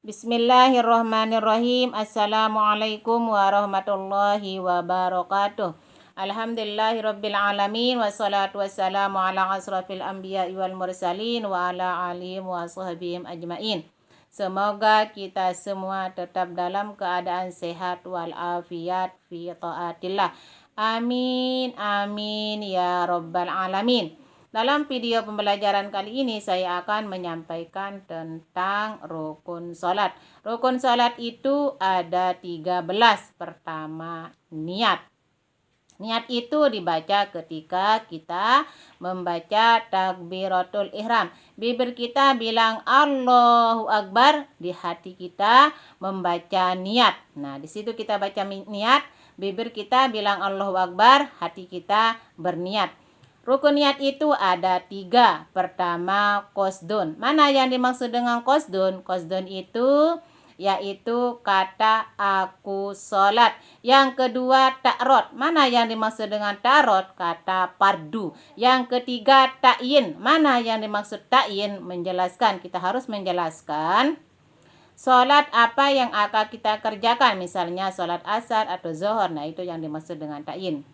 Bismillahirrahmanirrahim. Assalamualaikum warahmatullahi wabarakatuh. Alhamdulillahirabbil alamin wassalatu wassalamu ala asrafil anbiya'i wal mursalin wa ala alihi wa sahbihim ajmain. Semoga kita semua tetap dalam keadaan sehat wal afiat fi taatillah. Amin amin ya rabbal alamin. Dalam video pembelajaran kali ini saya akan menyampaikan tentang rukun salat. Rukun salat itu ada 13. Pertama, niat. Niat itu dibaca ketika kita membaca takbiratul ihram. Bibir kita bilang Allahu Akbar, di hati kita membaca niat. Nah, di situ kita baca niat, bibir kita bilang Allahu Akbar, hati kita berniat. Rukun niat itu ada 3. Pertama, qasdun. Mana yang dimaksud dengan qasdun? Qasdun itu yaitu kata aku sholat. Yang kedua, ta'rod. Mana yang dimaksud dengan ta'rod? Kata fardu. Yang ketiga, ta'yin. Mana yang dimaksud ta'yin? Menjelaskan. Kita harus menjelaskan sholat apa yang akan kita kerjakan. Misalnya sholat asar atau zuhur. Nah, itu yang dimaksud dengan ta'yin.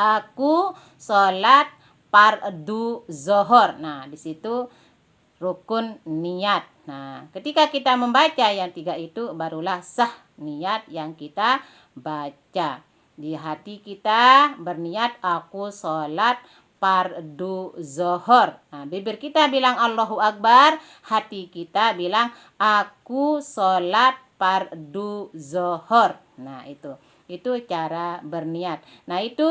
Aku sholat fardu zuhur. Nah, di situ rukun niat. Nah, ketika kita membaca yang 3 itu barulah sah niat yang kita baca. Di hati kita berniat aku sholat fardu zuhur. Nah, bibir kita bilang Allahu Akbar, hati kita bilang aku sholat fardu zuhur. Nah, itu cara berniat. Nah, itu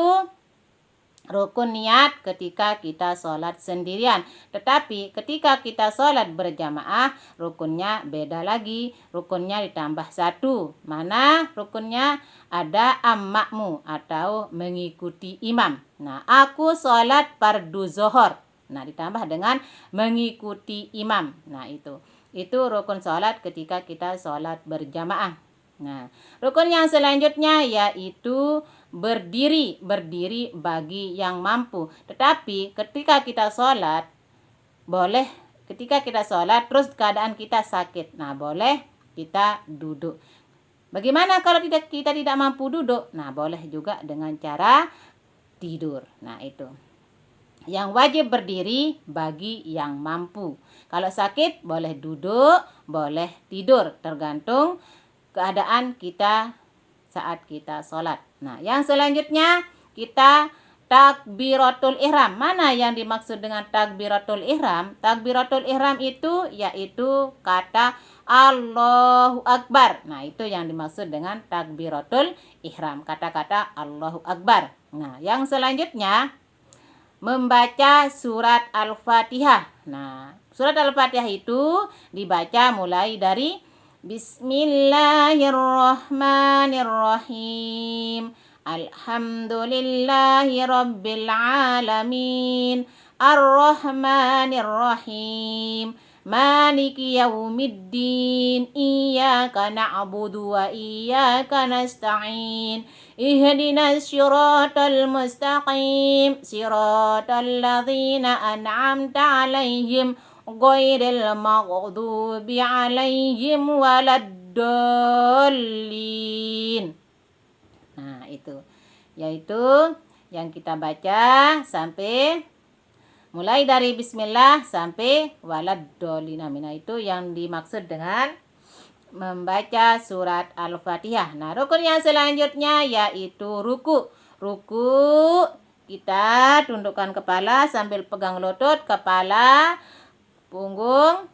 rukun niat ketika kita sholat sendirian. Tetapi ketika kita sholat berjamaah, rukunnya beda lagi. Rukunnya ditambah 1. Mana rukunnya? Ada ammakmu atau mengikuti imam. Nah, aku sholat fardu zuhur. Nah, ditambah dengan mengikuti imam. Nah, itu rukun sholat ketika kita sholat berjamaah. Nah, rukun yang selanjutnya yaitu berdiri bagi yang mampu. Tetapi ketika kita sholat, ketika kita sholat terus keadaan kita sakit, nah boleh kita duduk. Bagaimana kalau kita tidak mampu duduk? Nah, boleh juga dengan cara tidur. Nah, itu yang wajib berdiri bagi yang mampu. Kalau sakit boleh duduk, boleh tidur, tergantung keadaan kita saat kita sholat. Nah, yang selanjutnya kita takbiratul ihram. Mana yang dimaksud dengan takbiratul ihram? Takbiratul ihram itu yaitu kata Allahu Akbar. Nah, itu yang dimaksud dengan takbiratul ihram. Kata-kata Allahu Akbar. Nah, yang selanjutnya membaca surat Al-Fatihah. Nah, surat Al-Fatihah itu dibaca mulai dari Bismillahirrahmanirrahim. Alhamdulillahi rabbil alamin. Ar-Rahmanirrahim. Maliki yaumiddin. Iyyaka na'budu wa iyyaka nasta'in. Ihdinas siratal mustaqim. Siratal ladzina an'amta 'alaihim ghairil maghdubi 'alaihim waladdallin. Nah, itu yaitu yang kita baca sampai mulai dari bismillah sampai waladdallin. Nah, itu yang dimaksud dengan membaca surat Al-Fatihah. Nah, rukun yang selanjutnya yaitu ruku. Ruku kita tundukkan kepala sambil pegang lutut, kepala, punggung,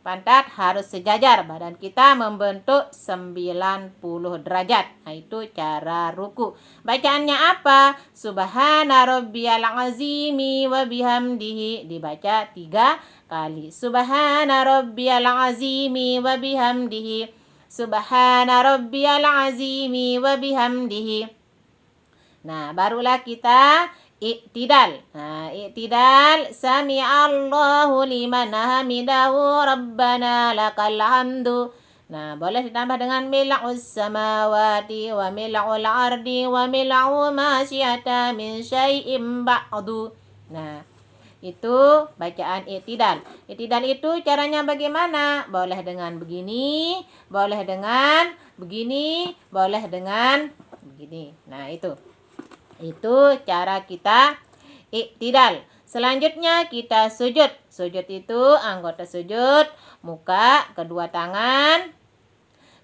pantat harus sejajar. Badan kita membentuk 90 derajat. Nah, itu cara ruku. Bacaannya apa? Subhana rabbiyal azimi wa bihamdihi. Dibaca 3 kali. Subhana rabbiyal azimi wa bihamdihi. Subhana rabbiyal azimi wa bihamdihi. Nah, barulah kita i'tidal. Nah, i'tidal sami'allahu liman hamidahu rabbana lakal hamdu. Nah, boleh ditambah dengan mil'us samawati wa mil'ul ardi wa mil'u ma syi'ata min syai'im ba'du. Nah, Itu bacaan i'tidal. I'tidal itu caranya bagaimana? Boleh dengan begini, boleh dengan begini, boleh dengan begini. Nah, itu cara kita i'tidal. Selanjutnya kita sujud. Sujud itu anggota sujud, muka, kedua tangan,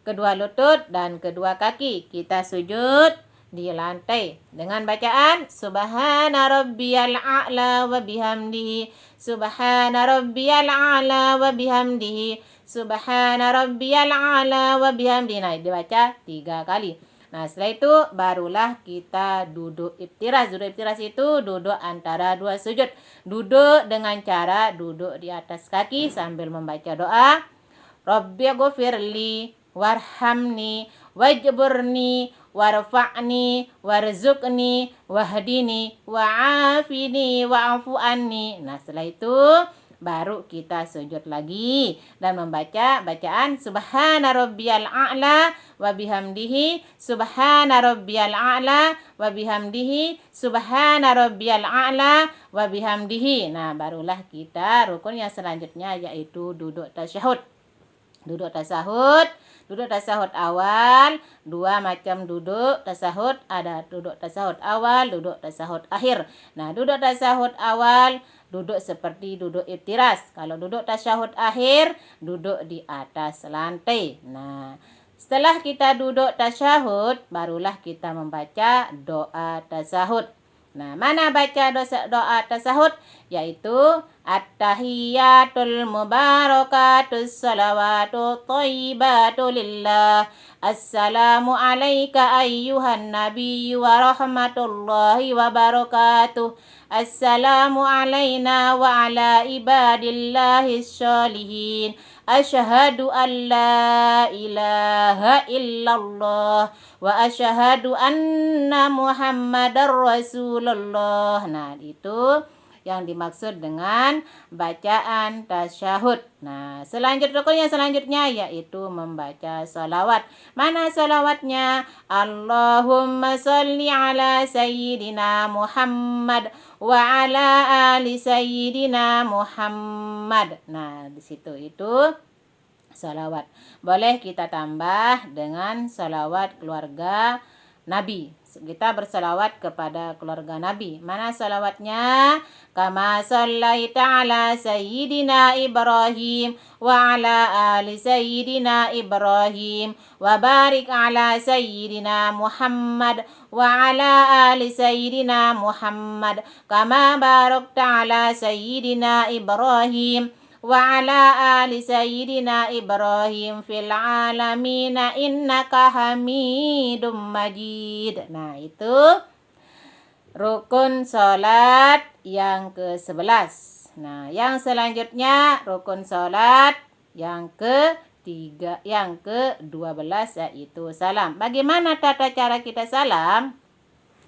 kedua lutut, dan kedua kaki. Kita sujud di lantai dengan bacaan Subhana rabbiyal a'la wa bihamdihi, Subhana rabbiyal a'la wa bihamdihi, Subhana rabbiyal a'la wa bihamdihi. Nah, dibaca 3 kali. Nah, setelah itu barulah kita duduk iftiras. Duduk iftiras itu duduk antara 2 sujud. Duduk dengan cara duduk di atas kaki sambil membaca doa Rabbighfirli warhamni wajburni warfa'ni warzuqni wahdini wa'afini wa'afu anni. Nah, setelah itu baru kita sujud lagi dan membaca bacaan Subhana rabbiyal a'la wa bihamdihi, Subhana rabbiyal a'la wa bihamdihi, Subhana rabbiyal a'la wa bihamdihi. Nah, barulah kita rukun yang selanjutnya yaitu duduk tasyahud. Duduk tasahud awal, 2 macam duduk tasahud, ada duduk tasahud awal, duduk tasahud akhir. Nah, duduk tasahud awal duduk seperti duduk iftiras. Kalau duduk tasyahud akhir duduk di atas lantai. Nah, setelah kita duduk tasyahud barulah kita membaca doa tasahud. Nah, mana baca doa tasahud? Yaitu At-tahiyyatul mubarakatus salawatu thayyibatu lillah. Assalamu alayka ayyuhan nabiyyu wa rahmatullahi wa barakatuh. Assalamu alayna wa ala ibadillahis sholihin. Asyhadu an la ilaha illallah wa asyhadu anna Muhammadar Rasulullah. Nah, itu yang dimaksud dengan bacaan tasyahud. Nah, rukun yang selanjutnya yaitu membaca salawat. Mana salawatnya? Allahumma sholli ala sayyidina Muhammad wa ala ali sayyidina Muhammad. Nah, di situ itu salawat. Boleh kita tambah dengan salawat keluarga Nabi. Kita bersalawat kepada keluarga Nabi. Mana salawatnya? Kama sallaita ala sayyidina Ibrahim wa ala ali sayyidina Ibrahim wa barik ala sayyidina Muhammad wa ala ali sayyidina Muhammad kama barakta ala sayyidina Ibrahim wa ala ali sayyidina Ibrahim fil alamina innaka hamidum majid. Nah, itu rukun salat yang ke-11. Nah, yang selanjutnya rukun salat yang ke-12 yaitu salam. Bagaimana tata cara kita salam?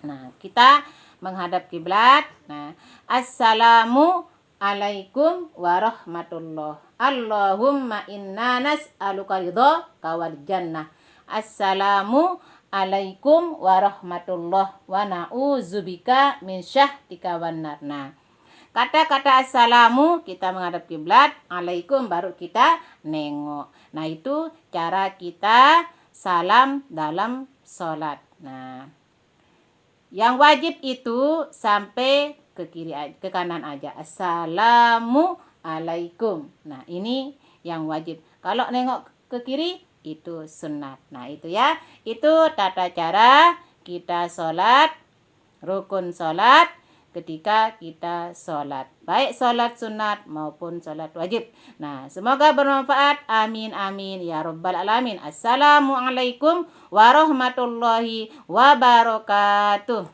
Nah, kita menghadap kiblat. Nah, assalamu alaikum warahmatullah. Allahumma inna nas'aluka ridhaka wal jannah. Assalamu alaikum warahmatullah wa na'udzubika min syahtika wan nar. Nah, kata-kata assalamu kita menghadap kiblat, alaikum baru kita nengok. Nah, itu cara kita salam dalam sholat. Nah, yang wajib itu sampai ke kiri ke kanan aja. Assalamu alaikum. Nah, ini yang wajib. Kalau nengok ke kiri itu sunat. Nah, itu ya. Itu tata cara kita sholat, rukun sholat ketika kita sholat. Baik sholat sunat maupun sholat wajib. Nah, semoga bermanfaat. Amin amin ya rabbal alamin. Assalamualaikum warahmatullahi wabarakatuh.